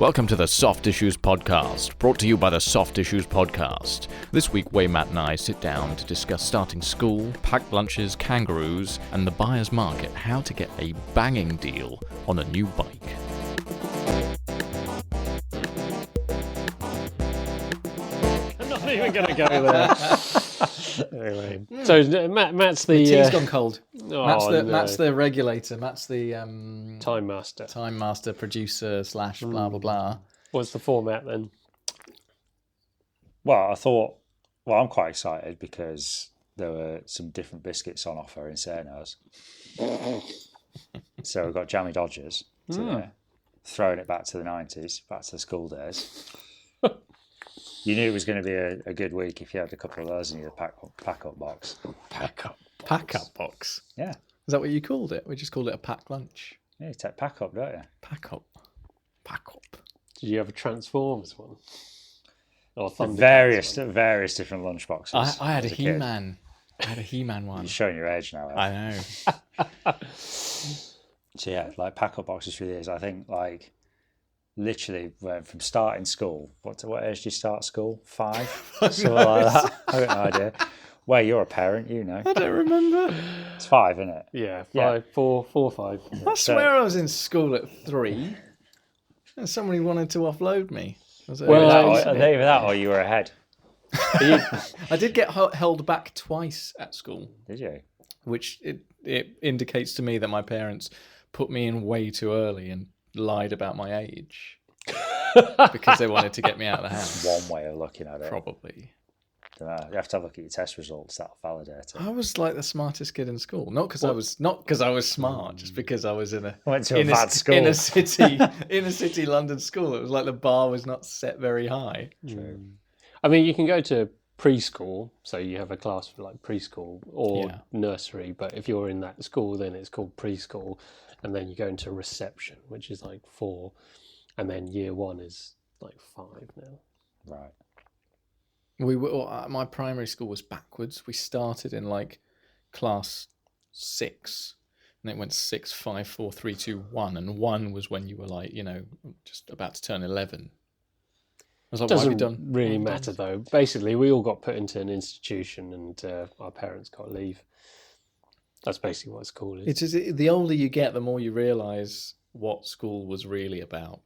Welcome to the Soft Issues Podcast, brought to you by the Soft Issues Podcast. This week, Matt and I sit down to discuss starting school, packed lunches, kangaroos, and the buyer's market, how to get a banging deal on a new bike. I'm not even going to go there. Anyway, so Matt's the tea's gone cold. Oh, Matt's the regulator. Matt's the time master. Time master, producer / blah blah blah. What's the format then? Well, I'm quite excited because there were some different biscuits on offer in Cerno's. So we've got Jammy Dodgers today, throwing it back to the 90s, back to the school days. You knew it was going to be a good week if you had a couple of those in your pack-up box. Pack-up box? Yeah. Is that what you called it? We just called it a packed lunch. Yeah, you take pack-up, don't you? Pack-up. Pack-up. Did you have a Transformers one? Or Various different lunch boxes. I had a He-Man. I had a He-Man one. You're showing your age now. I know. So yeah, like pack-up boxes for years. I think literally went from starting school. What age do you start school? 5? Something like that. I've got no idea. Well, you're a parent, you know. I don't remember. It's 5, isn't it? Yeah, 5, 4, 5. I swear I was in school at 3 and somebody wanted to offload me. Either that or you were ahead. I did get held back twice at school. Did you? Which it indicates to me that my parents put me in way too early and lied about my age because they wanted to get me out of the house. One way of looking at it. Probably. Don't know. You have to have a look at your test results. That'll validate it. I was like the smartest kid in school, not because I was smart, just because I was in a bad school in a city London school. It was like the bar was not set very high. True. I mean, you can go to preschool, so you have a class for like preschool or nursery, but if you're in that school, then it's called preschool, and then you go into reception, which is like 4, and then year 1 is like 5 now. Right. My primary school was backwards. We started in like class 6, and it went 6, 5, 4, 3, 2, 1, and 1 was when you were like, just about to turn 11. I was like, Doesn't really matter though. Basically, we all got put into an institution, and our parents got leave. That's basically what school is. The older you get, the more you realise what school was really about.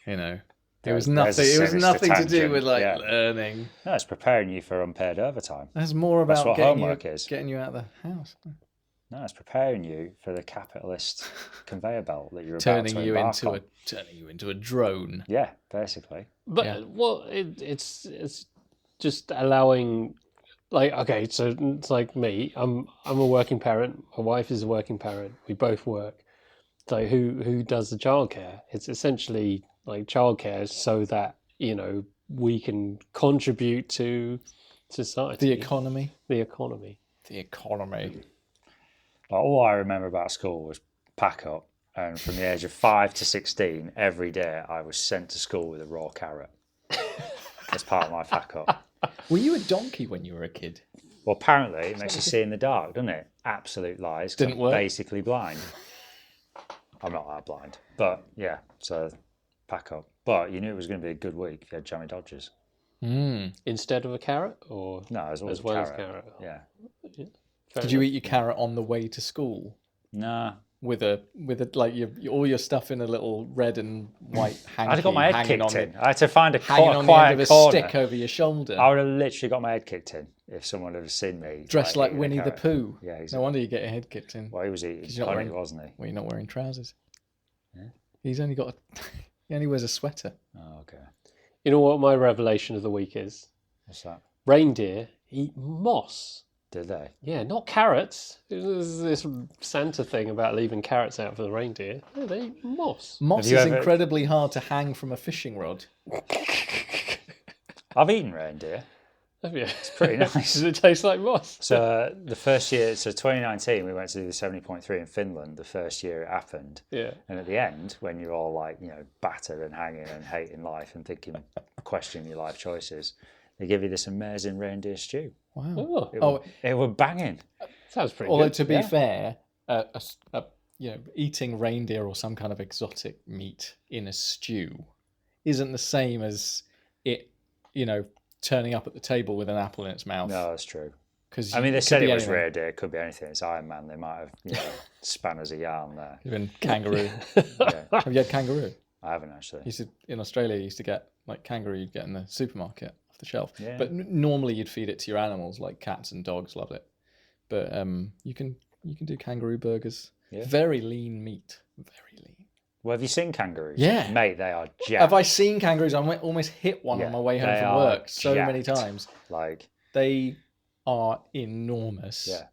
It was nothing. It was nothing to do with learning. No, it's preparing you for unpaid overtime. That's more about That's what homework is. Getting you out of the house. No, it's preparing you for the capitalist conveyor belt that you're turning about to you embark on. Turning you into a drone. Yeah, basically. But it's just allowing, like, okay, so it's like me. I'm a working parent. My wife is a working parent. We both work. So who does the childcare? It's essentially like childcare so that we can contribute to society. The economy. All I remember about school was pack up, and from the age of 5 to 16, every day I was sent to school with a raw carrot as part of my pack up. Were you a donkey when you were a kid? Well, apparently it makes you see in the dark, doesn't it? Absolute lies. 'Cause Didn't I'm work. basically blind. I'm not that blind, but yeah. So pack up. But you knew it was going to be a good week if you had Jammy Dodgers. Instead of a carrot, or No, as well as carrot. Yeah. Did you eat your carrot on the way to school? Nah. With all your stuff in a little red and white hanky. I'd have got my head kicked in. I had to find a hanging on quiet the end of a corner. stick over your shoulder. I would have literally got my head kicked in if someone had seen me. Dressed like eating a Winnie the carrot. Pooh. Yeah, exactly. No wonder you get your head kicked in. Well, he was eating you're not curry, wearing- wasn't he? Well, you're not wearing trousers. Yeah. He only wears a sweater. Oh, okay. You know what my revelation of the week is? What's that? Reindeer eat moss. Did they? Yeah, not carrots. There's this Santa thing about leaving carrots out for the reindeer. No, they eat moss. Moss is incredibly hard to hang from a fishing rod. I've eaten reindeer. Have you? It's pretty nice. Does it taste like moss? So the first year, 2019, we went to do the 70.3 in Finland. The first year it happened. Yeah. And at the end, when you're all like, battered and hanging and hating life and questioning your life choices, they give you this amazing reindeer stew. Wow. It were banging. Sounds pretty Although good. to be fair, a eating reindeer or some kind of exotic meat in a stew isn't the same as it, turning up at the table with an apple in its mouth. No, that's true. Because I mean, they said it was rare deer. It could be anything. It's Iron Man. They might have span us a yarn there. Even kangaroo. Yeah. Have you had kangaroo? I haven't actually. In Australia, you used to get like kangaroo you'd get in the supermarket off the shelf. Yeah. But normally you'd feed it to your animals, like cats and dogs love it. But you can do kangaroo burgers. Yeah. Very lean meat. Very lean. Well, have you seen kangaroos? Yeah. Mate, they are jacked. Have I seen kangaroos? I almost hit one on my way home they from are work so many jacked. times. Like, They are enormous. Yeah.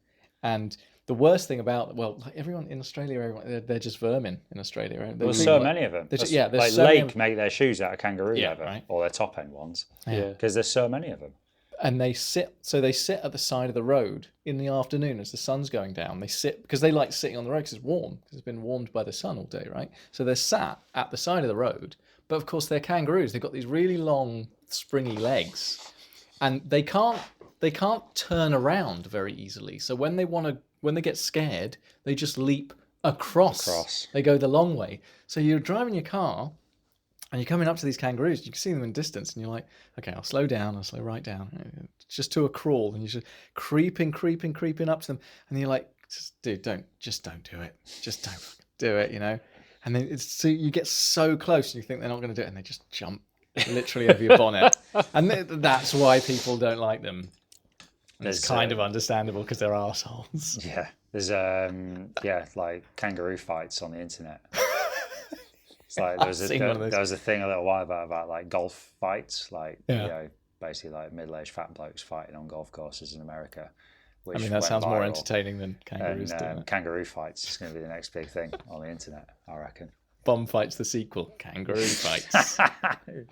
And the worst thing about, like everyone in Australia, they're just vermin in Australia. Right? there's so many of them. There's Like so many Lake make their shoes out of kangaroo leather, right. or their top end ones, Yeah. because there's so many of them. And they sit at the side of the road in the afternoon as the sun's going down. They sit because they like sitting on the road because it's warm, because it's been warmed by the sun all day, right? So they're sat at the side of the road. But of course they're kangaroos. They've got these really long, springy legs, and they can't turn around very easily. So when they get scared, they just leap across. They go the long way. So you're driving your car. And you're coming up to these kangaroos, you can see them in distance, and you're like, okay, I'll slow down, I'll slow right down. Just to a crawl, and you're just creeping up to them. And you're like, dude, don't do it. Just don't do it, And then you get so close, and you think they're not going to do it, and they just jump literally over your bonnet. And that's why people don't like them. And it's kind of understandable, because they're arseholes. Yeah. There's, like kangaroo fights on the internet. It's like there was a thing a little while about like golf fights, like basically like middle-aged fat blokes fighting on golf courses in America. I mean, that sounds more entertaining than kangaroos. And kangaroo fights is going to be the next big thing on the internet, I reckon. Bomb Fights the sequel, kangaroo fights.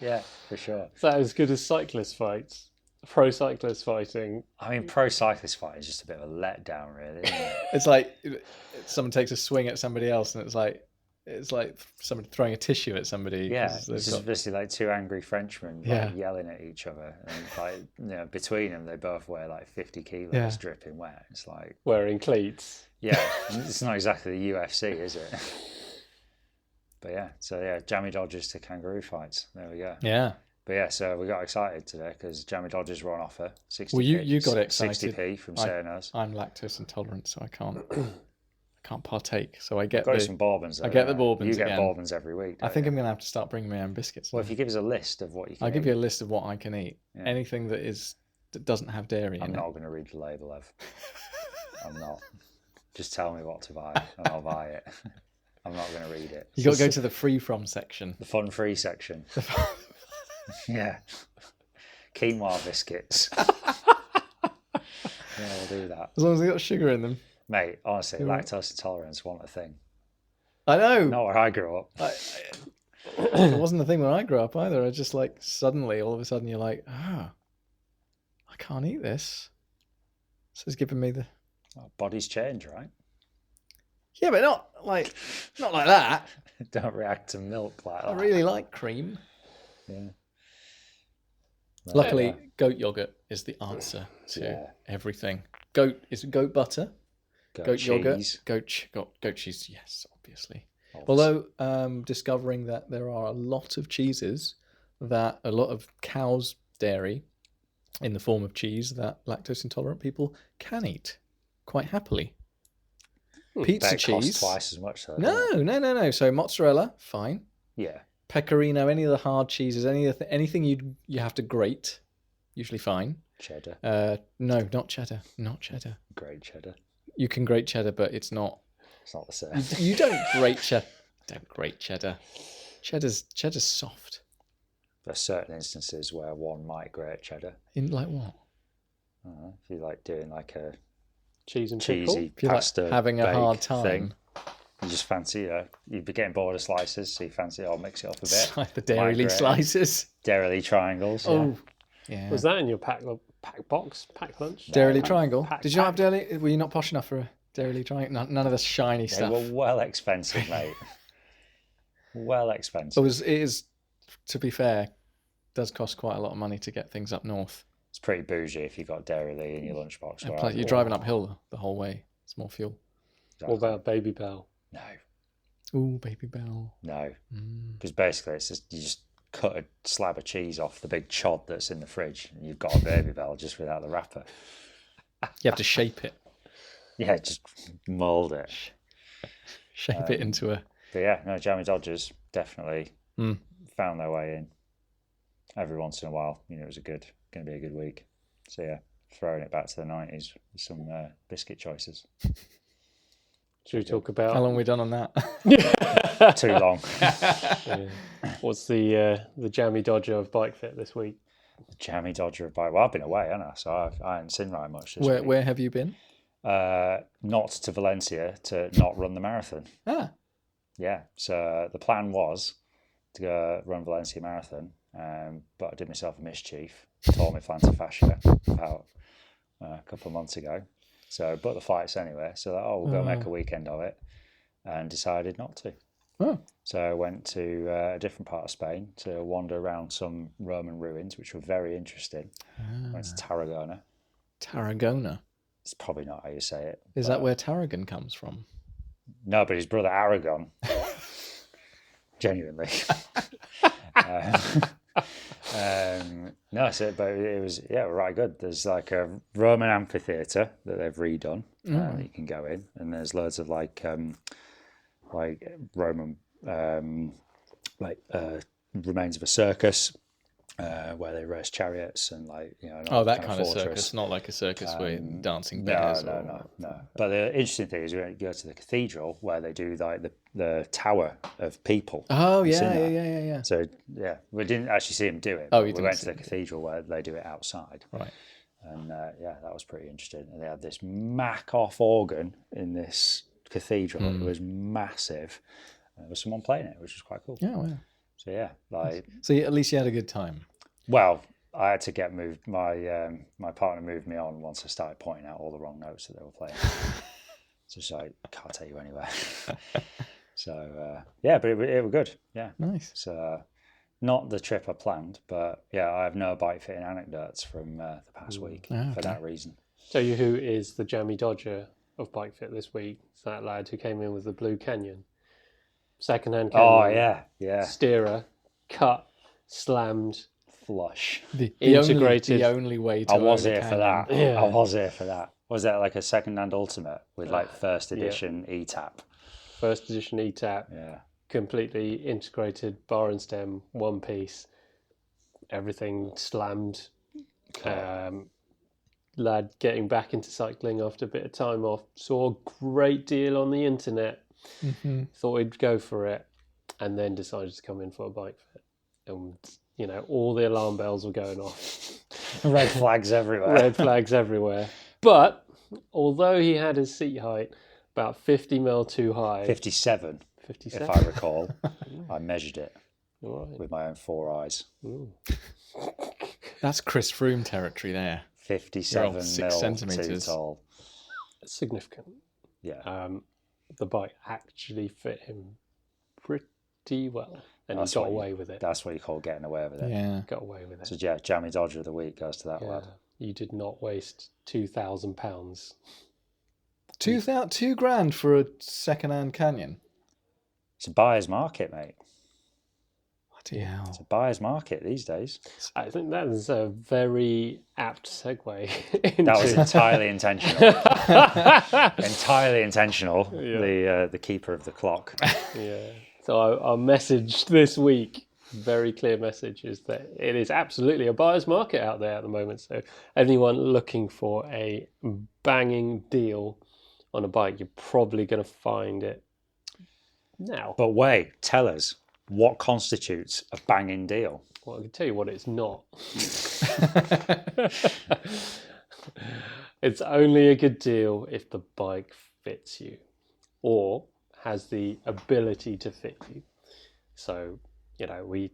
Yeah, for sure. Is that as good as cyclist fights? Pro cyclist fighting. I mean, pro cyclist fight is just a bit of a letdown, really, isn't it? It's like someone takes a swing at somebody else, and it's like somebody throwing a tissue at somebody. Yeah, it's just basically like two angry Frenchmen yelling at each other, and like between them they both wear like 50 kilos dripping wet. It's like wearing cleats. Yeah, it's not exactly the UFC, is it? But Jammy Dodgers to kangaroo fights. There we go. Yeah. But so we got excited today because Jammy Dodgers were on offer. 60p. Well, you got excited. 60p from Sarnos. I'm lactose intolerant, so I can't partake. So I get some bourbons. Though, I get the bourbons. You get again. bourbons every week. I think I'm going to have to start bringing my own biscuits. Well, if you give us a list of what you can I'll give you a list of what I can eat. Yeah. Anything that doesn't have dairy in it. I'm not going to read the label, Ev. I'm not. Just tell me what to buy and I'll buy it. I'm not going to read it. You got to go to the free from section. The fun free section. Yeah. Quinoa biscuits. We'll do that. As long as they got sugar in them. Mate, honestly, lactose intolerance wasn't a thing. I know. Not where I grew up. It wasn't a thing when I grew up either. I just like suddenly, all of a sudden, you're like, I can't eat this. So it's giving me the bodies change, right? Yeah, but not like that. Don't react to milk like that. I really like cream. Yeah. Right. Luckily, goat yogurt is the answer to everything. Goat butter. Goat cheese. Yogurt, goat cheese, yes, obviously. Although discovering that there are a lot of cheeses, a lot of cow's dairy in the form of cheese that lactose intolerant people can eat quite happily. Pizza cheese costs twice as much. Though, no. So mozzarella, fine. Yeah. Pecorino, any of the hard cheeses, anything you have to grate, usually fine. Cheddar. No, not cheddar. Not cheddar. Grate cheddar. You can grate cheddar, but it's not. It's not the same. You don't grate cheddar. Don't grate cheddar. Cheddar's soft. There are certain instances where one might grate cheddar. In like what? I don't know, if you like doing like a cheesy pasta, like having a hard time. Thing, you just fancy, you'd be getting bored of slices, so you fancy, I'll mix it up a bit. Like the Dairy slices. Dairy triangles. Oh, yeah. Was that in your pack box, pack lunch? Dairy triangle. Did you not have dairy? Were you not posh enough for a dairy triangle? None of the shiny stuff. They were well expensive, mate. Well expensive. It is, to be fair, does cost quite a lot of money to get things up north. It's pretty bougie if you got Dairy in your lunchbox. Plus, you're driving uphill the whole way. It's more fuel. Exactly. What about Baby Bell? No, Ooh, Baby Bell. no. Because basically it's just, you just cut a slab of cheese off the big chod that's in the fridge and you've got a Baby Bell just without the wrapper. You have to shape it. Yeah, just mould it. Shape it into a... But yeah, no, Jammy Dodgers definitely found their way in. Every once in a while, it was going to be a good week. So yeah, throwing it back to the 90s with some biscuit choices. Should we talk about How long have we done on that? Too long. what's the jammy dodger of Bike Fit this week? Jammy Dodger of bike. Well, I've been away, haven't I? So I haven't seen very much this week. Where have you been? Not to Valencia to not run the marathon. Ah, Yeah, so the plan was to go run Valencia Marathon, but I did myself a mischief, tore my plantar fascia about a couple of months ago. So, but the flights anyway. So, we'll go make a weekend of it, and decided not to. Oh. So I went to a different part of Spain to wander around some Roman ruins, which were very interesting. Went to Tarragona. Tarragona. It's probably not how you say it. Is that where Tarragon comes from? No, but his brother Aragon. Genuinely. No, so, but it was right good. There's like a Roman amphitheatre that they've redone that you can go in, and there's loads of like Roman remains of a circus where they race chariots and that kind of circus, not like a circus with dancing bears. No. But the interesting thing is when you go to the cathedral where they do like the tower of people. Oh yeah. So yeah, we didn't actually see them do it. Oh, we went to the cathedral where they do it outside. Right. And that was pretty interesting. And they had this Mac-off organ in this cathedral. It was massive. There was someone playing it, which was quite cool. Yeah, wow. So yeah, So at least you had a good time. Well, I had to get moved. My partner moved me on once I started pointing out all the wrong notes that they were playing. So she's like, can't take you anywhere. So but it was good. Yeah, Nice. So not the trip I planned, but yeah, I have no bike fitting anecdotes from the past week for that reason. Tell you who is the jammy dodger of Bike Fit this week. It's that lad who came in with the Blue Canyon. Second-hand Canyon. Oh, yeah. Steerer, cut, slammed, Flush. integrated. The only way to I was own a here for canyon. that. Yeah. I was here for that. Was that like a second-hand Ultimate with like first edition E-Tap? First edition E-Tap. Yeah. Completely integrated bar and stem, one piece. Everything slammed. Lad getting back into cycling after a bit of time off. Saw a great deal on the internet. Thought he'd go for it, and then decided to come in for a Bike Fit. And all the alarm bells were going off. Red flags everywhere. Red flags everywhere. But although he had his seat height about 50 mil too high, 57, 57. if I recall. I measured it All right. with my own 4 eyes. Ooh. That's Chris Froome territory there. 57 You're 6 mil centimetres. too tall. Significant. Yeah. The bike actually fit him pretty well, and That's he got what you- away with it. That's what you call getting away with it. Yeah. Got away with it. So yeah, Jammy Dodger of the week goes to that Yeah. lad. You did not waste £2,000. $2,000 for a second-hand Canyon. It's a buyer's market, mate. Bloody hell. It's a buyer's market these days. I think that is a very apt segue into... That was entirely intentional. Entirely intentional. The keeper of the clock. Yeah. So our message this week, very clear message, is that it is absolutely a buyer's market out there at the moment. So anyone looking for a banging deal on a bike, you're probably going to find it now. But wait, tell us, what constitutes a banging deal? Well, I can tell you what it's not. It's only a good deal if the bike fits you or has the ability to fit you. So, we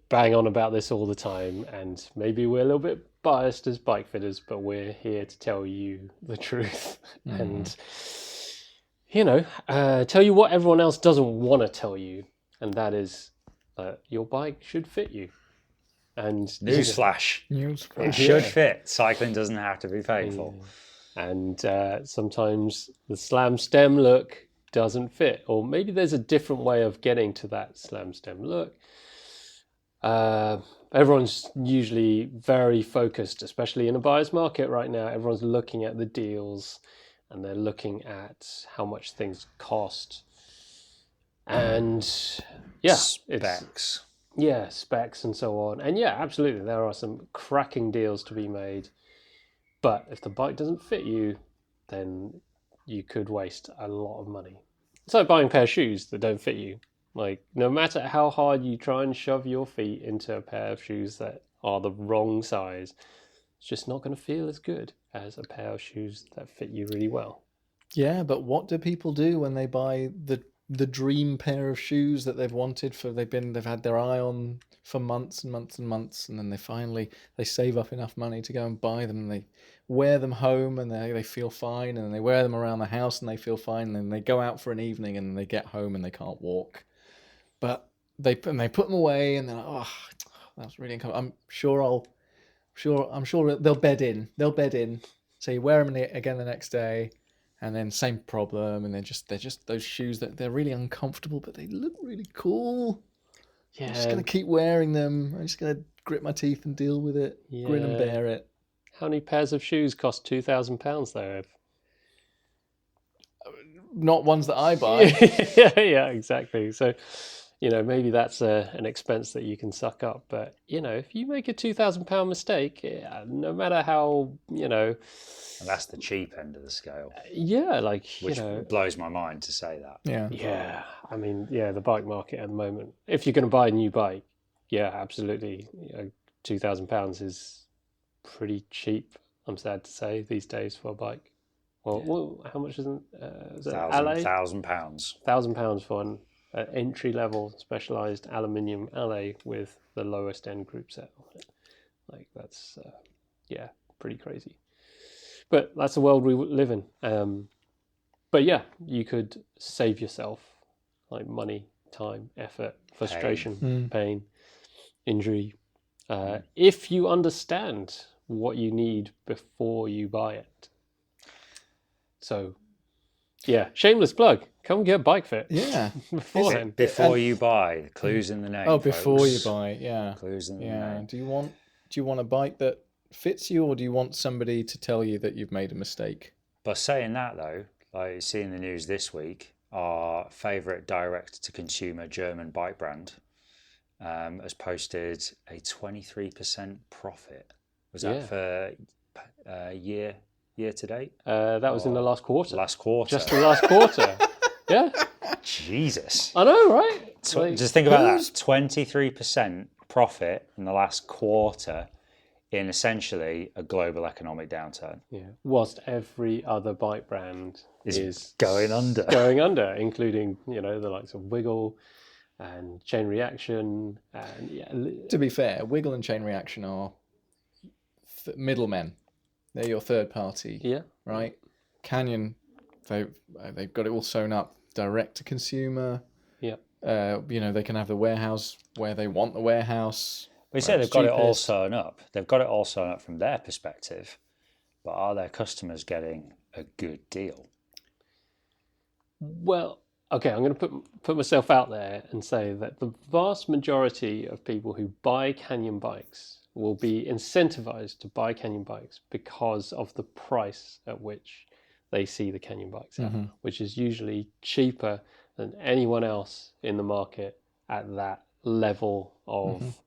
bang on about this all the time, and maybe we're a little bit biased as bike fitters, but we're here to tell you the truth and, tell you what everyone else doesn't want to tell you, and that is your bike should fit you. And Newsflash. It Newsflash. should fit. Cycling doesn't have to be painful. And sometimes the slam stem look doesn't fit, or maybe there's a different way of getting to that slam stem look. Everyone's usually very focused, especially in a buyer's market right now. Everyone's looking at the deals and they're looking at how much things cost. And yeah, specs. Specs and so on. And yeah, absolutely, there are some cracking deals to be made. But if the bike doesn't fit you, then you could waste a lot of money. It's like buying a pair of shoes that don't fit you. Like, no matter how hard you try and shove your feet into a pair of shoes that are the wrong size, it's just not going to feel as good as a pair of shoes that fit you really well. Yeah, but what do people do when they buy the dream pair of shoes that they've wanted they've had their eye on for months and months and months, and then they save up enough money to go and buy them, and they wear them home and they feel fine, and then they wear them around the house and they feel fine, and then they go out for an evening and they get home and they can't walk. But they put them away, and they're like, oh, that's really uncomfortable. I'm sure they'll bed in. So you wear them again the next day, and then same problem. And they're just those shoes that they're really uncomfortable, but they look really cool. Yeah, I'm just gonna keep wearing them. I'm just gonna grit my teeth and deal with it, grin and bear it. How many pairs of shoes cost £2,000 though? Not ones that I buy. Yeah, exactly. So, maybe that's an expense that you can suck up. But, if you make a £2,000 mistake, no matter how, And that's the cheap end of the scale. Yeah, which blows my mind to say that. Yeah. Yeah. I mean, the bike market at the moment, if you're going to buy a new bike, yeah, absolutely. £2,000 is pretty cheap, I'm sad to say, these days for a bike. Well, how much is it? £1,000. £1,000 for an entry-level specialised aluminium alley with the lowest end group set on it. Like, that's, pretty crazy. But that's the world we live in. But yeah, you could save yourself like money, time, effort, frustration, pain, injury, if you understand what you need before you buy it. So, yeah, shameless plug. Come get Bike Fit. Yeah. Beforehand. Before you buy. Clues in the name. Oh, before folks. you buy, yeah. Clues in the name. Do you want a bike that fits you, or do you want somebody to tell you that you've made a mistake? But saying that though, like seeing the news this week, our favourite direct-to-consumer German bike brand has posted a 23% profit. Was that for year to date? That was in the last quarter. Last quarter. Just the last quarter. Yeah. Jesus. I know, right? Just think about that. 23% profit in the last quarter in essentially a global economic downturn. Yeah. Whilst every other bike brand is going under. Going under, including, the likes of Wiggle and Chain Reaction. And To be fair, Wiggle and Chain Reaction are middlemen. They're your third party. Yeah. Right? Canyon, they've got it all sewn up direct to consumer. Yeah. They can have the warehouse where they want the warehouse. We say they've got it all sewn up. They've got it all sewn up from their perspective, but are their customers getting a good deal? Well, okay, I'm going to put myself out there and say that the vast majority of people who buy Canyon bikes will be incentivized to buy Canyon bikes because of the price at which they see the Canyon bikes at, which is usually cheaper than anyone else in the market at that level of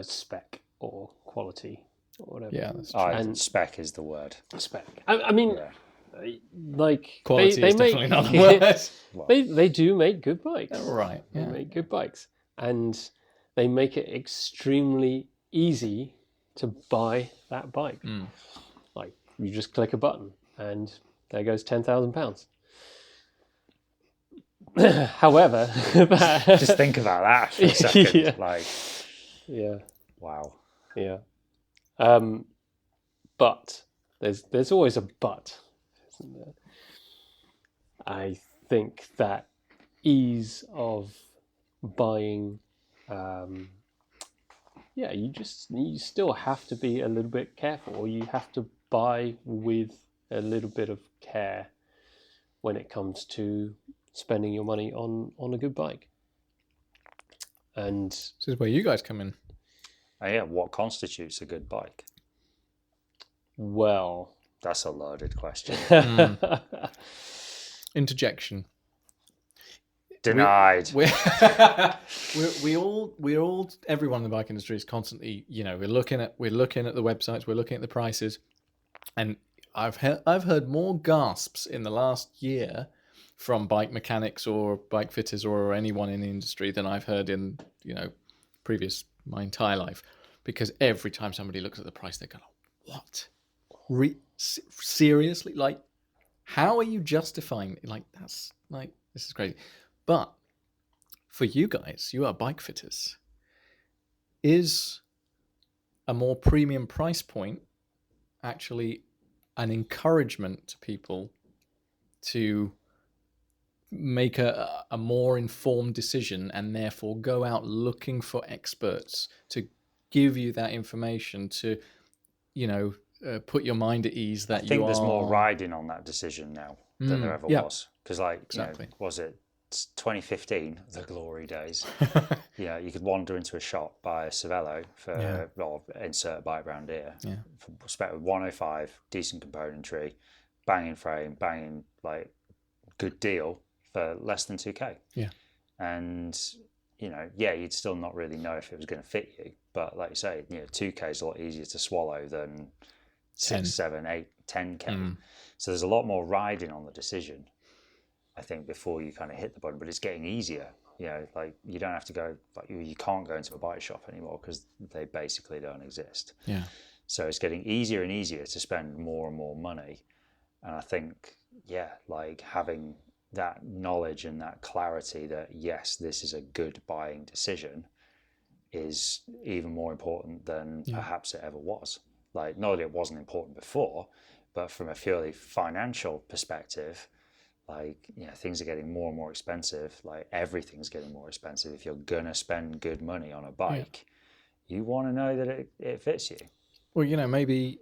spec or quality or whatever. Yeah, that's true. And spec is the word. Spec. I mean, like quality they is make, definitely not the word. they do make good bikes. Right. Yeah. They make good bikes, and they make it extremely easy to buy that bike. Like, you just click a button and there goes £10,000. However, just think about that for a second. Wow. Yeah. But there's always a but, isn't there? I think that ease of buying, you still have to be a little bit careful, or you have to buy with a little bit of care, when it comes to spending your money on a good bike. And This is where you guys come in. Yeah, what constitutes a good bike? well, That's a loaded question. Interjection. Denied. We all everyone in the bike industry is constantly, we're looking at the websites, we're looking at the prices, and I've heard more gasps in the last year from bike mechanics or bike fitters or anyone in the industry than I've heard in my entire life, because every time somebody looks at the price, they go, "What? Seriously? Like, how are you justifying? Like, that's like, this is crazy." But for you guys, you are bike fitters. Is a more premium price point actually an encouragement to people to make a more informed decision and therefore go out looking for experts to give you that information to, put your mind at ease that I think there's more riding on that decision now than there ever was. Because, exactly. Was it 2015, the glory days? You could wander into a shop, buy a Cervelo or insert a bike brand here, spec with 105, decent componentry, banging frame, banging good deal for less than 2k. Yeah. And you'd still not really know if it was going to fit you, but like you say, 2k is a lot easier to swallow than 6, 7, 8, 10k. So there's a lot more riding on the decision, I think, before you kind of hit the button. But it's getting easier. You don't have to go. You can't go into a bike shop anymore because they basically don't exist. Yeah. So it's getting easier and easier to spend more and more money. And I think, having that knowledge and that clarity that yes, this is a good buying decision is even more important than perhaps it ever was. Not that it wasn't important before, but from a purely financial perspective, things are getting more and more expensive. Everything's getting more expensive. If you're gonna spend good money on a bike, you want to know that it fits you. Well, maybe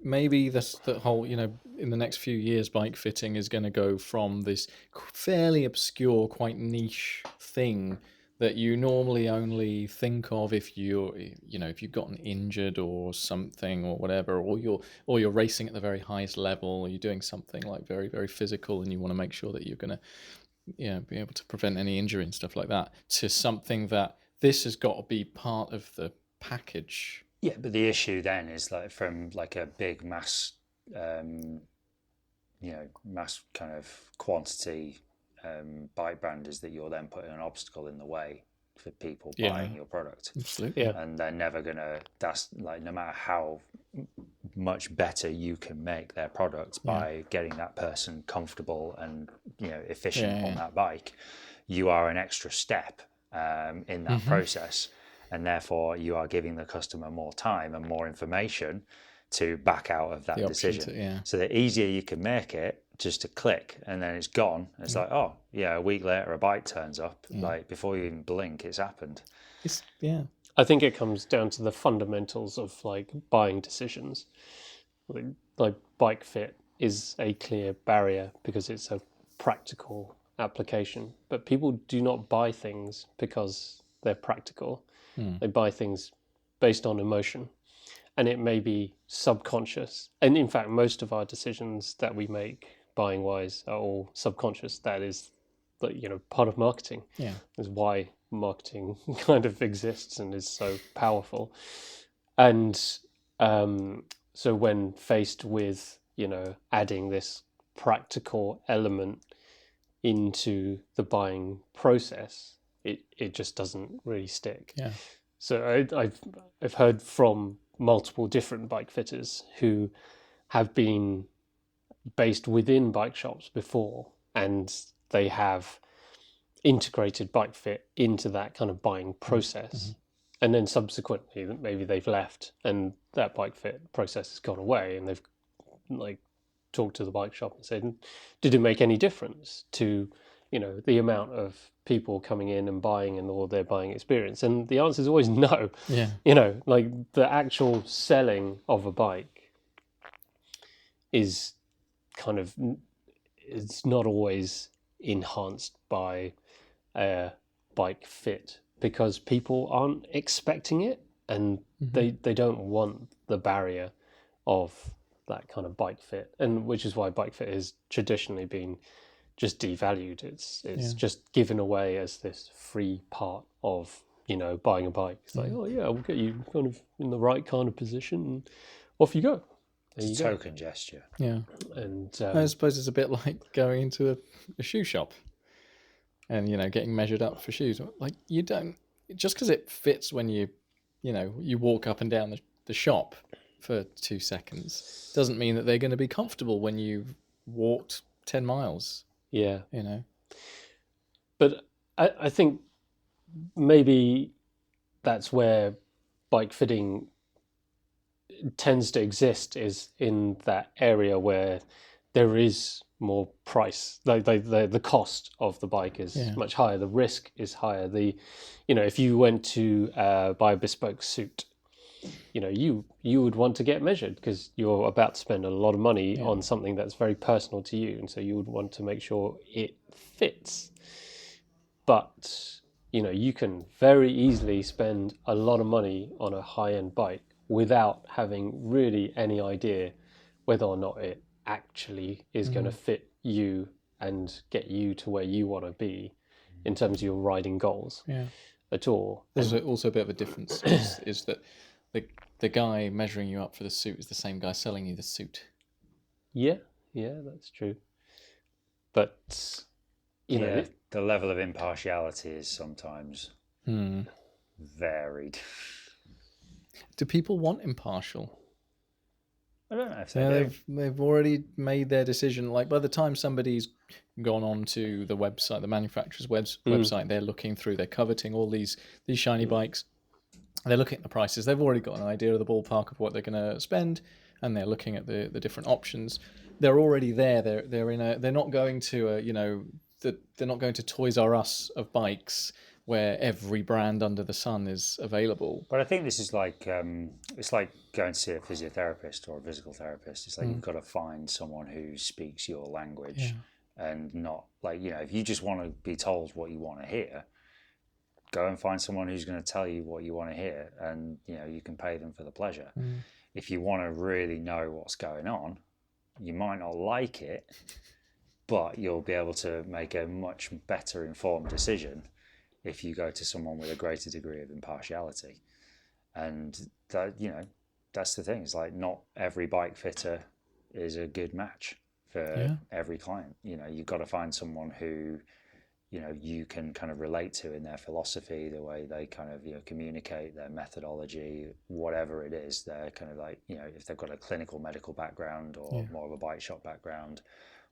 the whole, in the next few years, bike fitting is going to go from this fairly obscure, quite niche thing that you normally only think of if if you've gotten injured or something or whatever, or you're racing at the very highest level, or you're doing something very, very physical, and you want to make sure that you're going to, be able to prevent any injury and stuff like that, to something that this has got to be part of the package. Yeah, but the issue then is from a big mass, mass kind of quantity bike brand, is that you're then putting an obstacle in the way for people buying your product. Absolutely. Yeah. And they're never gonna. That's no matter how much better you can make their product by getting that person comfortable and efficient on that bike, you are an extra step in that process. And therefore, you are giving the customer more time and more information to back out of that decision. So the easier you can make it, just to click, and then it's gone. It's a week later, a bike turns up. Before you even blink, it's happened. I think it comes down to the fundamentals of buying decisions. Bike fit is a clear barrier because it's a practical application. But people do not buy things because they're practical. They buy things based on emotion, and it may be subconscious. And in fact, most of our decisions that we make buying wise are all subconscious. That is part of marketing. Is why marketing kind of exists and is so powerful. And so when faced with adding this practical element into the buying process, it just doesn't really stick. So I've heard from multiple different bike fitters who have been based within bike shops before, and they have integrated bike fit into that kind of buying process. And then subsequently, maybe they've left and that bike fit process has gone away, and they've talked to the bike shop and said, did it make any difference to the amount of people coming in and buying and all their buying experience? And the answer is always no. The actual selling of a bike is kind of it's not always enhanced by a bike fit because people aren't expecting it, and they don't want the barrier of that kind of bike fit, and which is why bike fit has traditionally been just devalued. It's just given away as this free part of buying a bike. It's like, oh yeah, we'll get you kind of in the right kind of position, and off you go. It's a token gesture. Yeah. And I suppose it's a bit like going into a shoe shop and, getting measured up for shoes. Like, you don't, just because it fits when you walk up and down the shop for 2 seconds doesn't mean that they're going to be comfortable when you've walked 10 miles. Yeah. But I think maybe that's where bike fitting tends to exist, is in that area where there is more price. Like the cost of the bike is much higher. The risk is higher. If you went to buy a bespoke suit, you would want to get measured because you're about to spend a lot of money on something that's very personal to you, and so you would want to make sure it fits. But you can very easily spend a lot of money on a high-end bike without having really any idea whether or not it actually is going to fit you and get you to where you want to be in terms of your riding goals at all. There's also a bit of a difference is that the guy measuring you up for the suit is the same guy selling you the suit. Yeah, that's true. But the level of impartiality is sometimes varied. Do people want impartial? I don't know if they do. They've already made their decision. Like, by the time somebody's gone on to the website, the manufacturer's website, they're looking through, they're coveting all these shiny bikes. They're looking at the prices. They've already got an idea of the ballpark of what they're going to spend, and they're looking at the different options. They're already there. They're not going to they're not going to Toys R Us of bikes where every brand under the sun is available. But I think this is like it's like going to see a physiotherapist or a physical therapist. It's like you've got to find someone who speaks your language, and not like if you just want to be told what you want to hear, go and find someone who's going to tell you what you want to hear, and you can pay them for the pleasure. If you want to really know what's going on, you might not like it, but you'll be able to make a much better informed decision if you go to someone with a greater degree of impartiality. And that that's the thing. It's like not every bike fitter is a good match for every client. You've got to find someone who you can kind of relate to in their philosophy, the way they kind of communicate, their methodology, whatever it is. They're kind of like if they've got a clinical medical background or more of a bike shop background,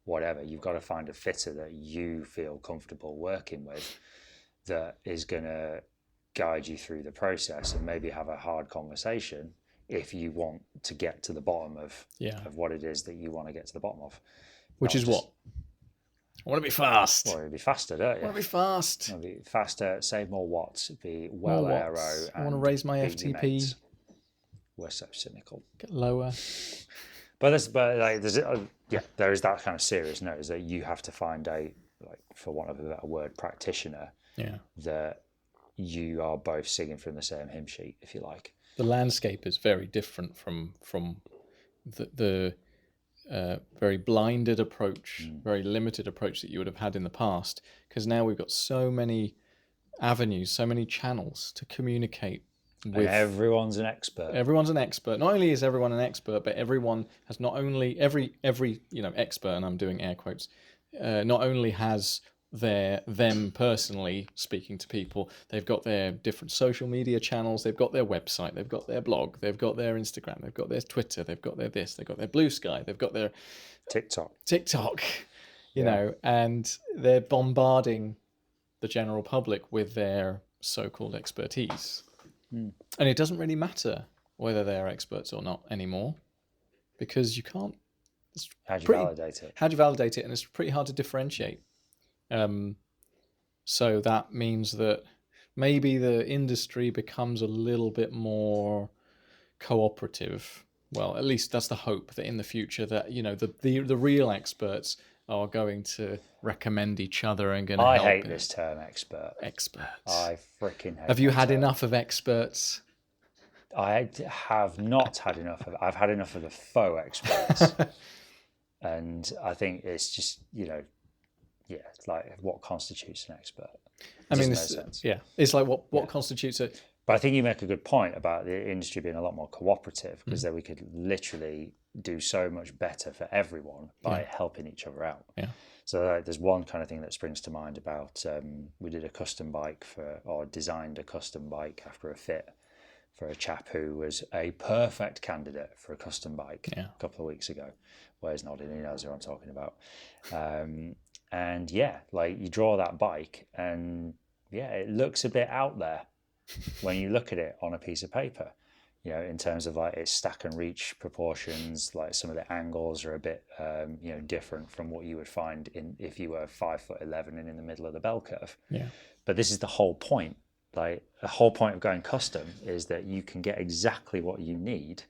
whatever. You've got to find a fitter that you feel comfortable working with, that is going to guide you through the process and maybe have a hard conversation if you want to get to the bottom of what it is that you want to get to the bottom of. Which is what? I want to be fast. Well, it'd be faster, don't you? I want to be fast. I want to be faster, save more watts, be well aero. I want to raise my FTP. We're so cynical. Get lower. There is that kind of serious note, is that you have to find a, like, for want of a better word, practitioner. That you are both singing from the same hymn sheet, if you like. The landscape is very different from the very blinded approach, very limited approach that you would have had in the past, because now we've got so many avenues, so many channels to communicate with. And everyone's an expert. Everyone's an expert. Not only is everyone an expert, but everyone has not only every expert, and I'm doing air quotes, not only has them personally speaking to people, they've got their different social media channels, they've got their website, they've got their blog, they've got their Instagram, they've got their Twitter, they've got their this, they've got their Blue Sky, they've got their TikTok, and they're bombarding the general public with their so-called expertise. And it doesn't really matter whether they're experts or not anymore, because you can't. How do you validate it? How do you validate it? And it's pretty hard to differentiate. So that means that maybe the industry becomes a little bit more cooperative. Well, at least that's the hope, that in the future that the real experts are going to recommend each other and going to I help. hate this term, expert. Experts. I freaking hate. Have you that had term. enough of experts? I have not had enough of. I've had enough of the faux experts, and I think it's just it's like what constitutes an expert. I mean, Doesn't make sense. yeah, it's like what constitutes it. But I think you make a good point about the industry being a lot more cooperative, because then we could literally do so much better for everyone by helping each other out. Yeah. So there's one kind of thing that springs to mind about we did a custom bike designed a custom bike after a fit for a chap who was a perfect candidate for a custom bike a couple of weeks ago. Where's nodding, he knows who I'm talking about. And like you draw that bike and it looks a bit out there when you look at it on a piece of paper, in terms of like its stack and reach proportions. Like some of the angles are a bit different from what you would find if you were 5'11" and in the middle of the bell curve. But this is the whole point. Like the whole point of going custom is that you can get exactly what you need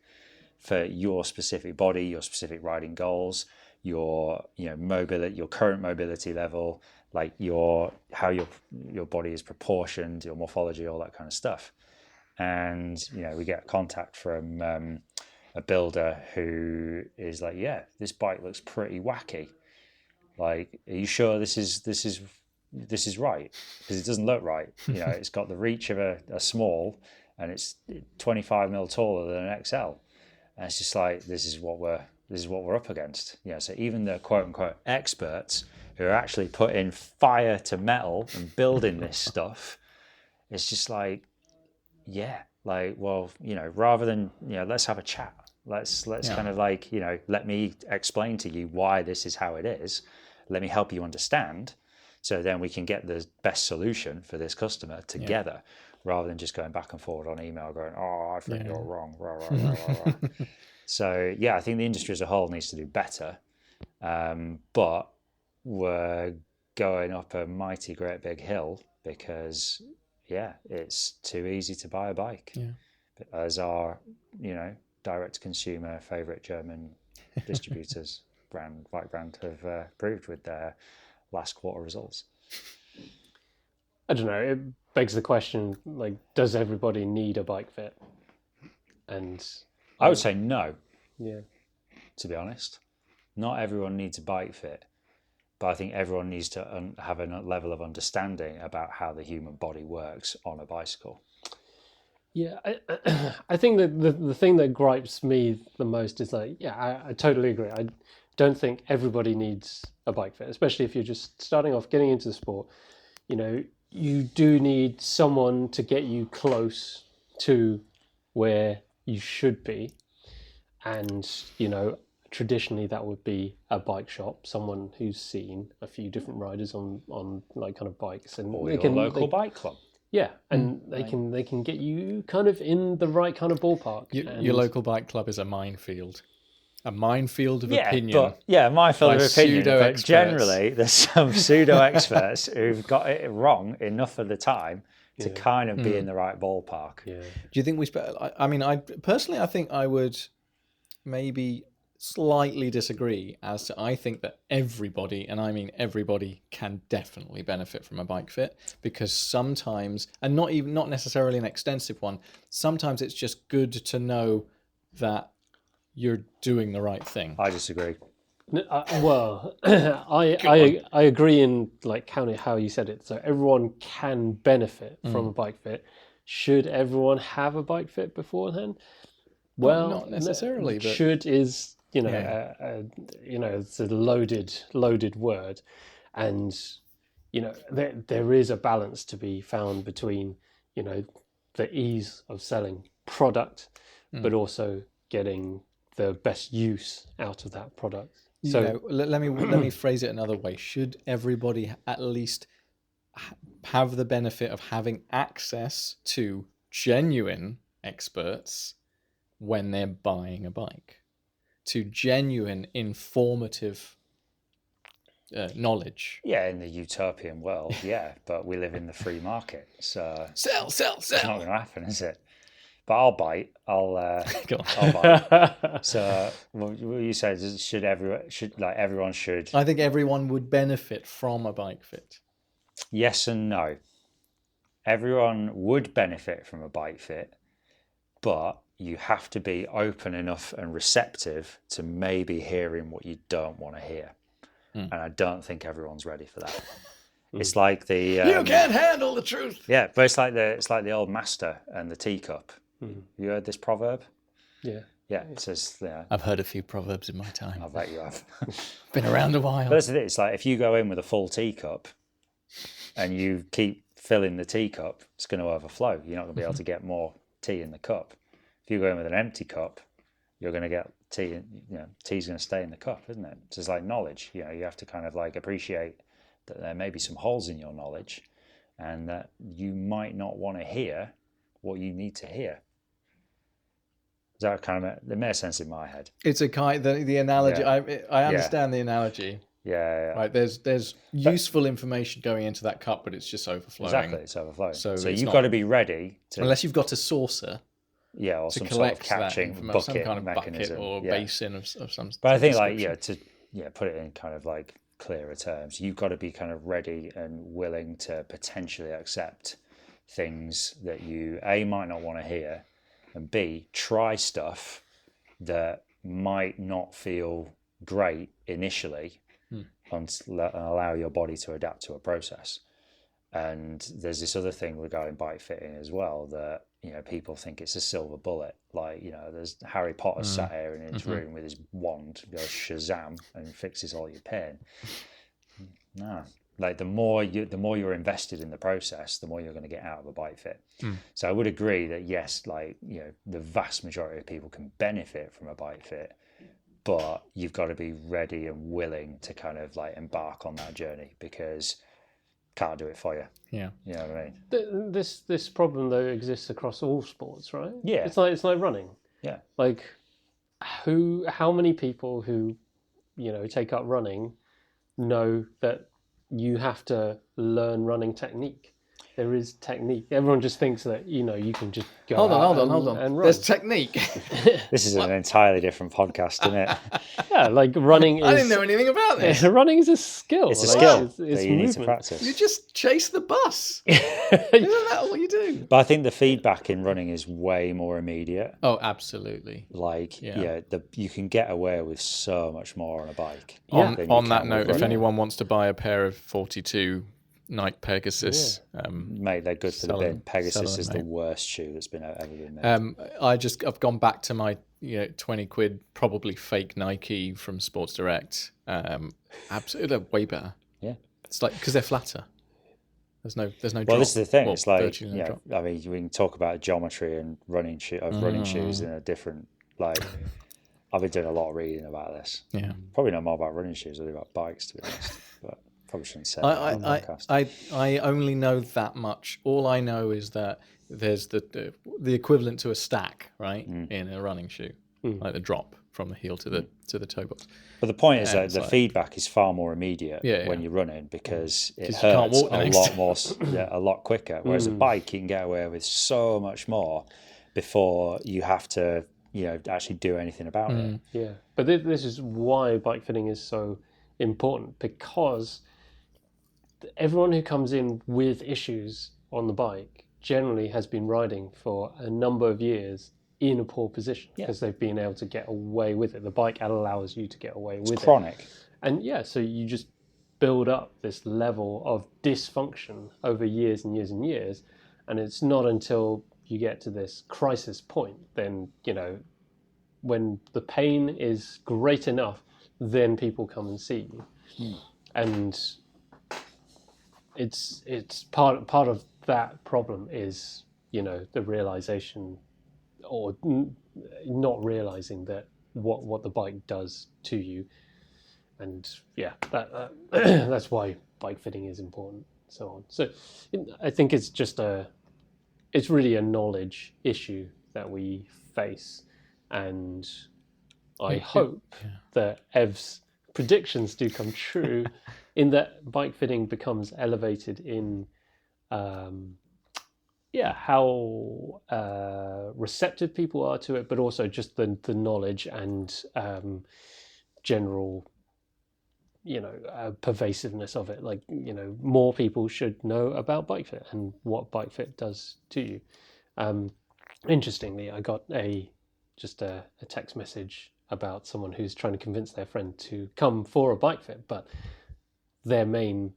for your specific body, your specific riding goals, your mobility, your current mobility level, like how your body is proportioned, your morphology, all that kind of stuff. And we get contact from a builder who is like, this bike looks pretty wacky. Like, are you sure this is right? Because it doesn't look right. It's got the reach of a small, and it's 25 mil taller than an XL. And it's just like, this is what we're up against. So even the quote unquote experts who are actually putting fire to metal and building this stuff, it's just like, rather than, let's have a chat. Let's kind of like, let me explain to you why this is how it is. Let me help you understand. So then we can get the best solution for this customer together, rather than just going back and forward on email going, I think you're wrong. Rah, rah, rah, rah, rah. So, I think the industry as a whole needs to do better. But we're going up a mighty great big hill because, it's too easy to buy a bike. As our, direct-to-consumer favourite German distributors, bike brand, have proved with their last quarter results. I don't know. It begs the question: like, does everybody need a bike fit? And I would say no. Yeah. To be honest, not everyone needs a bike fit, but I think everyone needs to have a level of understanding about how the human body works on a bicycle. Yeah, I think that the thing that gripes me the most is like, I totally agree. I don't think everybody needs a bike fit, especially if you're just starting off, getting into the sport. You do need someone to get you close to where you should be. And, traditionally that would be a bike shop, someone who's seen a few different riders on like kind of bikes. And or your local bike club. Yeah, and they can get you kind of in the right kind of ballpark. Your local bike club is a minefield. A minefield of opinion. Minefield of opinion. But Pseudo-experts. generally, there's some pseudo experts who've got it wrong enough of the time to kind of be in the right ballpark. Yeah. Do you think I think I would maybe slightly disagree as to, I think that everybody, and I mean everybody, can definitely benefit from a bike fit, because sometimes, and not necessarily an extensive one, sometimes it's just good to know that you're doing the right thing. I disagree. I agree in like how you said it. So everyone can benefit from a bike fit. Should everyone have a bike fit beforehand? Well, not necessarily. But should is it's a loaded word, and there is a balance to be found between the ease of selling product, but also getting the best use out of that product. So let me phrase it another way. Should everybody at least have the benefit of having access to genuine experts when they're buying a bike, to genuine informative knowledge? Yeah, in the utopian world, but we live in the free market, so sell. it's not going to happen, is it? but I'll bite. I'll Go on. I'll bite. So what you said is everyone should. I think everyone would benefit from a bike fit. Yes and no. Everyone would benefit from a bike fit, but you have to be open enough and receptive to maybe hearing what you don't want to hear. And I don't think everyone's ready for that. It's like the You can't handle the truth. yeah, but it's like the old master and the teacup. You heard this proverb? Yeah. Yeah, it says, I've heard a few proverbs in my time. I bet you have. Been around a while. But that's it. It's like if you go in with a full teacup and you keep filling the teacup, it's going to overflow. You're not going to be able to get more tea in the cup. If you go in with an empty cup, you're going to get tea. Tea's going to stay in the cup, isn't it? It's just like knowledge. You have to kind of like appreciate that there may be some holes in your knowledge, and that you might not want to hear what you need to hear. Does that kind of it makes sense in my head? It's a kind the analogy. Yeah. I understand the analogy. Yeah. Right. There's useful information going into that cup, but it's just overflowing. Exactly, it's overflowing. So you've got to be ready to, unless you've got a saucer. Yeah, or to some sort of collect catching that bucket some kind of mechanism bucket or basin of some. But I think put it in kind of like clearer terms, you've got to be kind of ready and willing to potentially accept things that you A, might not want to hear, and B, try stuff that might not feel great initially and allow your body to adapt to a process. And there's this other thing regarding bike fitting as well, that people think it's a silver bullet. Like, there's Harry Potter sat here in his room with his wand, goes Shazam, and fixes all your pain. No, like the more you're invested in the process, the more you're going to get out of a bike fit. So I would agree that yes, like the vast majority of people can benefit from a bike fit, but you've got to be ready and willing to kind of like embark on that journey, because can't do it for you. Yeah. You know what I mean? This problem though exists across all sports, right? Yeah. It's like running. Yeah. Like how many people who take up running know that you have to learn running technique? There is technique. Everyone just thinks that you can just go Hold out on. and run. There's technique. This is an entirely different podcast, isn't it? Yeah, like running is. I didn't know anything about this. Running is a skill. It's a skill It's that you need to movement. practice. You just chase the bus. Isn't that all you do? But I think the feedback in running is way more immediate. Oh, absolutely. Like, Yeah. you can get away with so much more on a bike. On than you that can note, with if running. anyone wants to buy a pair of 42 Nike Pegasus, Mate, they're good for the Sell bin. them, Pegasus is mate. the worst shoe that's ever been made. I've gone back to my 20 quid probably fake Nike from Sports Direct. Absolutely, they're way better. Yeah. It's like because they're flatter. There's no Well, drop. this is the thing. Well, It's like, virtually no drop. I mean, we can talk about geometry and running shoes in a different, like, I've been doing a lot of reading about this. Yeah. Probably know more about running shoes than I do about bikes, to be honest. But probably shouldn't say that on the podcast. I only know that much. All I know is that there's the equivalent to a stack, right, in a running shoe, like the drop from the heel to the toe box. But the point is that it's the like- feedback is far more immediate Yeah, when you're running, because it 'Cause you can't hurts walk the a next lot day. more, a lot quicker. Whereas a bike, you can get away with so much more before you have to, actually do anything about it. Yeah, but this is why bike fitting is so important, because everyone who comes in with issues on the bike generally has been riding for a number of years in a poor position because they've been able to get away with it. The bike allows you to get away with It's it. chronic. And so you just build up this level of dysfunction over years and years and years. And it's not until you get to this crisis point, then, when the pain is great enough, then people come and see you. And it's part of that problem is, the realization or not realizing that what the bike does to you. And that that's why bike fitting is important, so on. So I think it's just it's really a knowledge issue that we face, and I hope that Ev's predictions do come true, in that bike fitting becomes elevated in how receptive people are to it, but also just the knowledge and general, pervasiveness of it. Like, more people should know about bike fit and what bike fit does to you. Interestingly, I got a text message about someone who's trying to convince their friend to come for a bike fit, but their main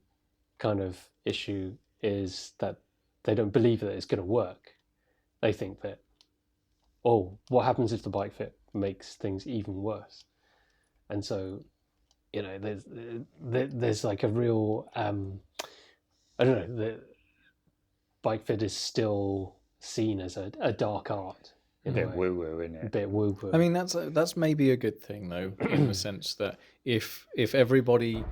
kind of issue is that they don't believe that it's going to work. They think that, what happens if the bike fit makes things even worse? And so, there's like a real, I don't know, the bike fit is still seen as a dark art. A bit woo-woo, isn't it? A bit woo-woo. I mean, that's maybe a good thing, though, in the sense that if everybody,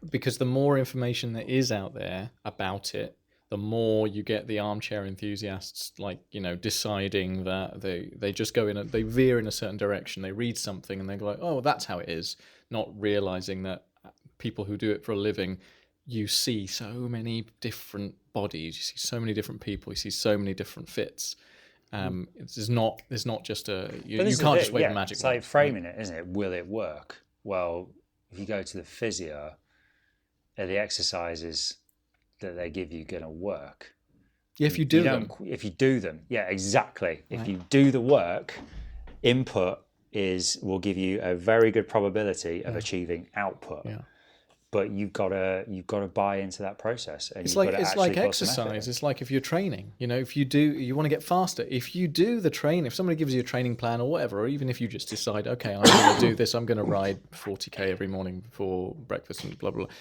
because the more information there is out there about it, the more you get the armchair enthusiasts, deciding that they just they veer in a certain direction. They read something and they go like, oh, that's how it is, not realizing that people who do it for a living, you see so many different bodies, you see so many different people, you see so many different fits. It's not just you can't just wave a magic It's wand. like framing it, isn't it? Will it work? Well, if you go to the physio, are the exercises that they give you going to work? Yeah, if you do them. If you do them, yeah, exactly. Right. If you do the work, input will give you a very good probability of achieving output. Yeah. But you've got to buy into that process, and It's you've like got to it's actually like put some effort exercise. in. It's like if you're training. If you want to get faster. If you do the train, if somebody gives you a training plan or whatever, or even if you just decide, okay, I'm going to do this. I'm going to ride 40k every morning before breakfast and blah blah blah.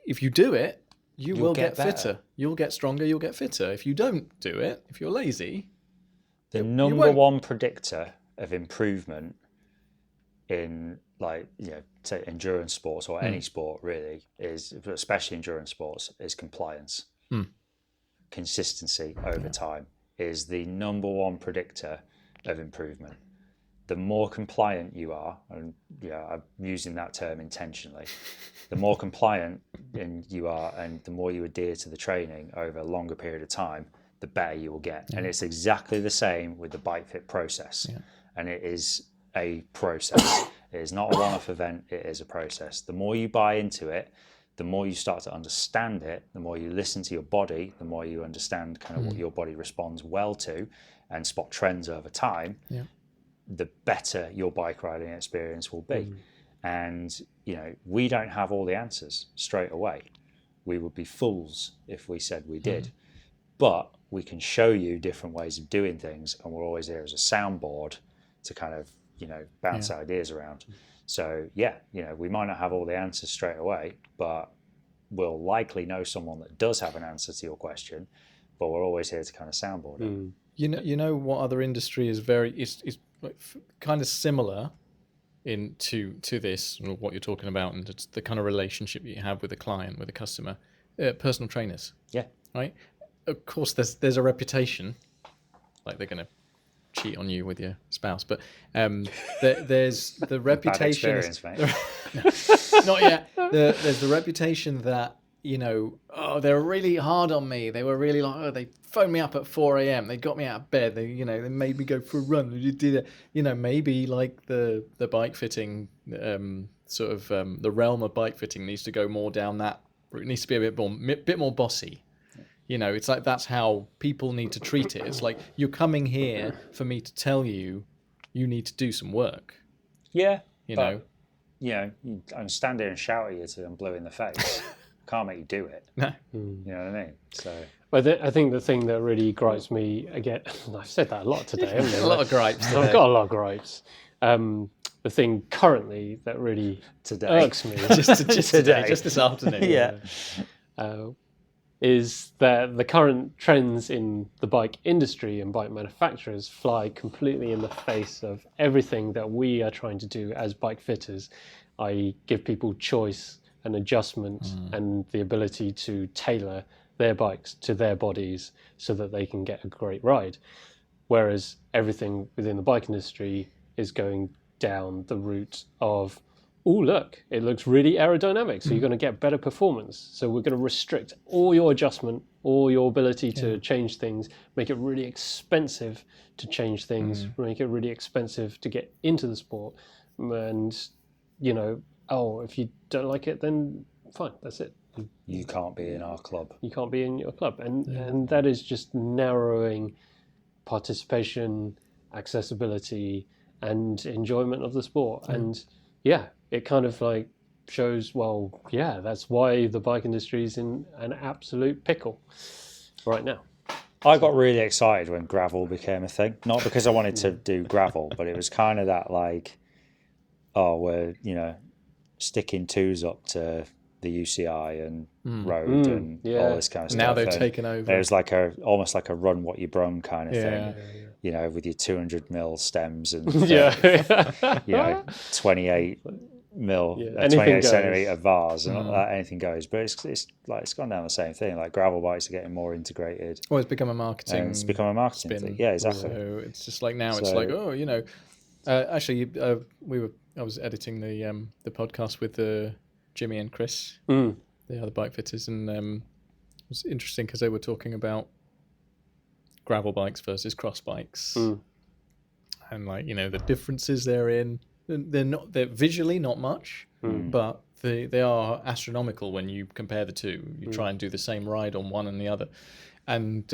If you do it, you'll will get better. fitter. You'll get stronger. You'll get fitter. If you don't do it, if you're lazy, The you number won't. one predictor of improvement in say endurance sports or any sport really is, especially endurance sports, is compliance. Consistency over time is the number one predictor of improvement. The more compliant you are, and I'm using that term intentionally, the more compliant you are and the more you adhere to the training over a longer period of time, the better you will get. And it's exactly the same with the bike fit process. And it is a process. It is not a one-off event, it is a process. The more you buy into it, the more you start to understand it, the more you listen to your body, the more you understand kind of what your body responds well to and spot trends over time, the better your bike riding experience will be. And, we don't have all the answers straight away. We would be fools if we said we did. But we can show you different ways of doing things, and we're always there as a soundboard to kind of, bounce ideas around. So, we might not have all the answers straight away, but we'll likely know someone that does have an answer to your question, but we're always here to kind of soundboard it. You know what other industry is is kind of similar to this, what you're talking about, and it's the kind of relationship you have with the client, with the customer, personal trainers. Yeah. Right. Of course, there's a reputation, like they're going to cheat on you with your spouse, but there's the reputation. Bad experience, mate. Not yet. There's the reputation that, they were really hard on me. They were really they phoned me up at 4 a.m. They got me out of bed. They made me go for a run. You did it. Maybe like the bike fitting, the realm of bike fitting needs to go more down that route. It needs to be a bit more bossy. It's like that's how people need to treat it. It's like you're coming here for me to tell you need to do some work. Yeah. But, I'm stand there and shout at you till I'm blue in the face. Can't make you do it. No. You know what I mean? So. But I think the thing that really gripes me again, I've said that a lot today, haven't I? A lot of gripes today. I've got a lot of gripes. The thing currently that really irks me, just Today. just this afternoon. is that the current trends in the bike industry and bike manufacturers fly completely in the face of everything that we are trying to do as bike fitters, i.e. give people choice and adjustment and the ability to tailor their bikes to their bodies so that they can get a great ride. Whereas everything within the bike industry is going down the route of oh, look, it looks really aerodynamic, so you're going to get better performance. So we're going to restrict all your adjustment, all your ability to change things, make it really expensive to change things, make it really expensive to get into the sport. And, if you don't like it, then fine, that's it. You can't be in our club. You can't be in your club. And that is just narrowing participation, accessibility, and enjoyment of the sport. And it kind of like shows, that's why the bike industry is in an absolute pickle right now. I got really excited when gravel became a thing. Not because I wanted to do gravel, but it was kind of that like, we're, sticking twos up to the UCI and road and all this kind of stuff. Now they've and taken over. It was like almost like a run what you brung kind of thing. With your 200mm stems and 28 mil, 28 centimeter bars and anything goes. But it's gone down the same thing. Like gravel bikes are getting more integrated. Well, it's become a marketing. It's become a marketing thing. Yeah, exactly. So it's just like now it's like actually I was editing the podcast with Jimmy and Chris, the other bike fitters, and it was interesting because they were talking about gravel bikes versus cross bikes, and the differences they're in. They're visually not much, but they are astronomical when you compare the two. You try and do the same ride on one and the other, and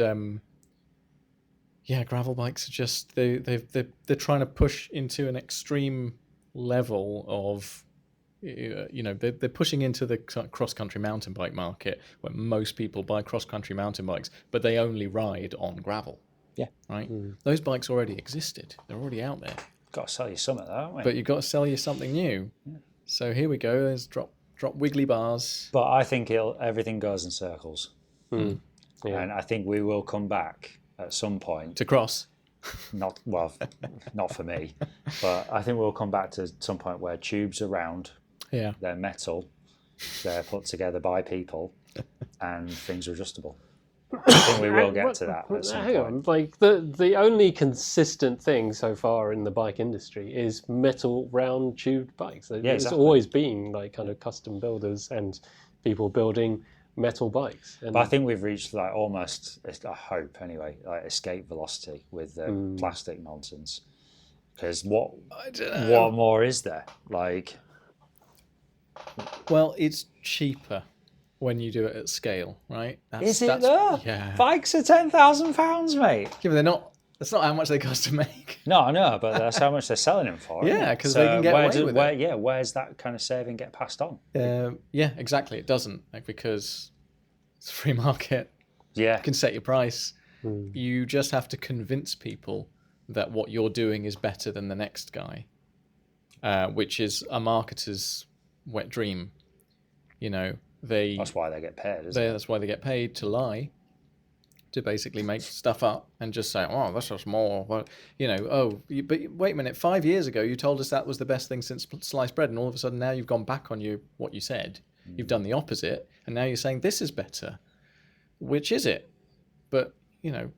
gravel bikes are just they're trying to push into an extreme level of. They're pushing into the cross-country mountain bike market where most people buy cross-country mountain bikes, but they only ride on gravel. Yeah. Right? Those bikes already existed. They're already out there. Got to sell you something, though, haven't we? But you've got to sell you something new. Yeah. So here we go. There's drop wiggly bars. But I think everything goes in circles. Yeah. And I think we will come back at some point. To cross? Not for me. But I think we'll come back to some point where tubes are round. Yeah. They're metal, they're put together by people, and things are adjustable. I think we will get to that at some point. Like the only consistent thing so far in the bike industry is metal round tubed bikes. It's always been like kind of custom builders and people building metal bikes. But I think we've reached like almost, I hope anyway, like escape velocity with the plastic nonsense. Because what more is there? Like. Well, it's cheaper when you do it at scale, right? Is it though? Yeah. Bikes are £10,000, mate. Yeah, but they're not. That's not how much they cost to make. No, I know, but that's how much they're selling them for. Yeah, because they can get away with it. Yeah, where's that kind of saving get passed on? Yeah, exactly. It doesn't, because it's a free market. Yeah, you can set your price. You just have to convince people that what you're doing is better than the next guy, which is a marketer's wet dream. That's why they get paid, isn't it? That's why they get paid to lie, to basically make stuff up and just say, oh, that's just more. But wait a minute, 5 years ago you told us that was the best thing since sliced bread, and all of a sudden now you've gone back on what you said. You've done the opposite, and now you're saying this is better. Which is it? But,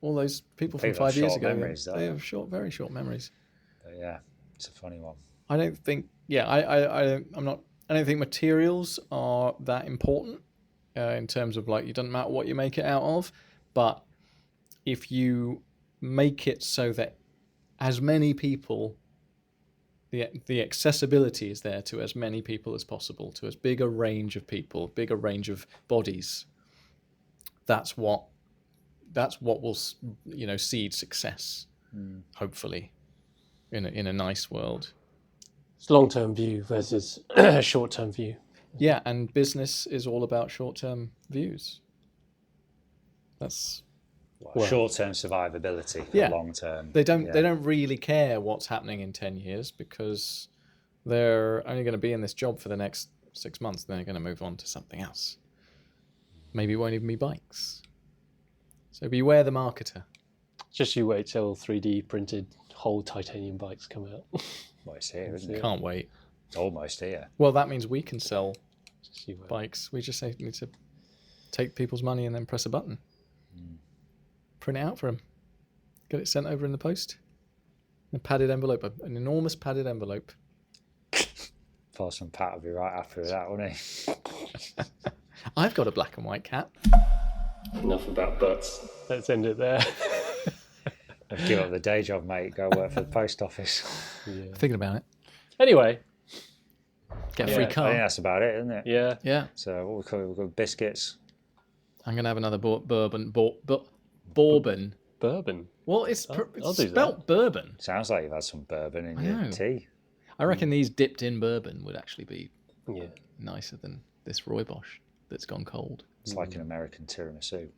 all those people from 5 years ago, they have very short memories. But yeah, it's a funny one. I don't think, I don't think materials are that important in terms of it doesn't matter what you make it out of, but if you make it so that as many people, the accessibility is there to as many people as possible, to as big a range of people, bigger range of bodies, that's what will seed success, hopefully, in a nice world. It's long-term view versus short-term view. Yeah, and business is all about short-term views. That's short-term survivability, long-term. They don't really care what's happening in 10 years because they're only going to be in this job for the next 6 months. Then they're going to move on to something else. Maybe it won't even be bikes. So beware the marketer. Just you wait till 3D printed whole titanium bikes come out. Well, it's here, isn't it? Can't wait. It's almost here. Well, that means we can sell bikes. We just need to take people's money and then press a button. Print it out for them. Get it sent over in the post. In a padded envelope, an enormous padded envelope. Possum Pat would be right happy with that, wouldn't he? I've got a black and white cat. Enough about butts. Let's end it there. Give up the day job, mate. Go work for the post office. Yeah. Thinking about it. Anyway, Get a free Yeah. I car. think that's about it, isn't it? yeah. Yeah. So what we call it? We've got biscuits. I'm going to have another bourbon. Bourbon. Bourbon. Well, it's I'll do spelt bourbon. Sounds like you've had some bourbon in I your know. tea. I reckon these dipped in bourbon would actually be Yeah. nicer than this Rooibos that's gone cold. It's like an American tiramisu.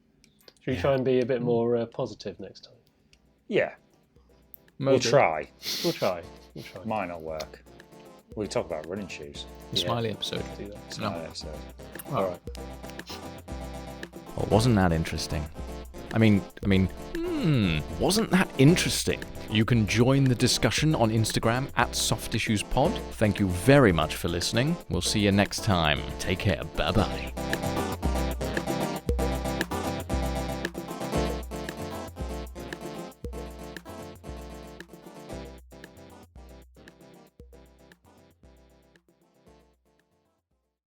Should we try and be a bit more positive next time? Yeah, we'll Maybe. try. We'll try. We'll try. Might not work. We talk about running shoes. The Smiley episode. Do that. It's No. not an episode. All right. Well, wasn't that interesting? I mean, wasn't that interesting? You can join the discussion on Instagram at SoftIssuesPod. Thank you very much for listening. We'll see you next time. Take care. Bye-bye.